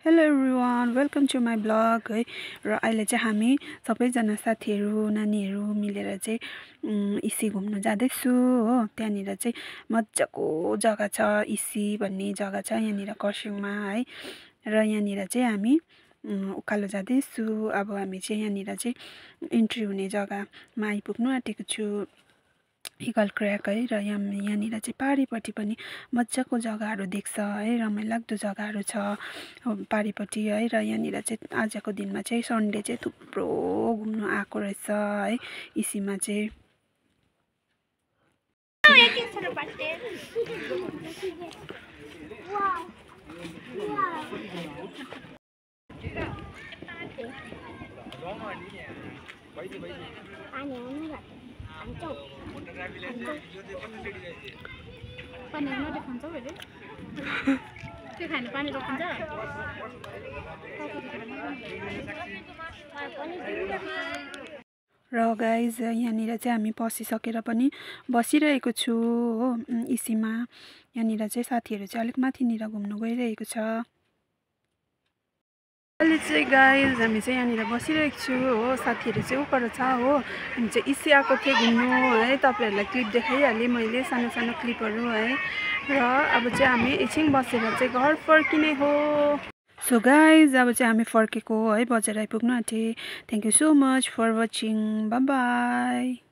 Hello everyone, welcome to my blog है। र अहिले चाहिँ हामी सबैजना साथीहरू नानीहरू मिलेर चाहिँ इसी घुम्न जाँदैछु हो। त्यहाँनिर चाहिँ मजाको जग्गा छ, इसी भन्ने जग्गा छ यहाँनिर खरसाङमा है। र यहाँनिर चाहिँ हामी उकालो जाँदैछु। अब हामी चाहिँ यहाँनिर चाहिँ इन्ट्री हुने जग्गामा आइपुग्नु आँटेको छु, इगल क्र्याक है। र यहाँनिर चाहिँ पारिपट्टि पनि मजाको जग्गाहरू देख्छ है, रमाइलाग्दो जग्गाहरू छ पारिपट्टि है। र यहाँनिर चाहिँ आजको दिनमा चाहिँ सन्डे चाहिँ थुप्रो घुम्नु आएको रहेछ है इसीमा चाहिँ। र गाइज यहाँनिर चाहिँ हामी पसिसकेर पनि बसिरहेको छु हो इसीमा। यहाँनिर चाहिँ साथीहरू चाहिँ अलिक माथिनिर घुम्नु गइरहेको छ। अहिले चाहिँ गाइज हामी चाहिँ यहाँनिर बसिरहेको छु हो, साथीहरू चाहिँ उपर छ हो। हामी चाहिँ इसी आएको थिएँ घुम्नु है, तपाईँहरूलाई क्लिप देखाइहालेँ मैले, सानो सानो क्लिपहरू है। र अब चाहिँ हामी एकछिन बसेर चाहिँ घर फर्किने हो। सो गाइज अब चाहिँ हामी फर्केको है, बजार आइपुग्नु आँटेँ। Thank you so much for watching, bye by.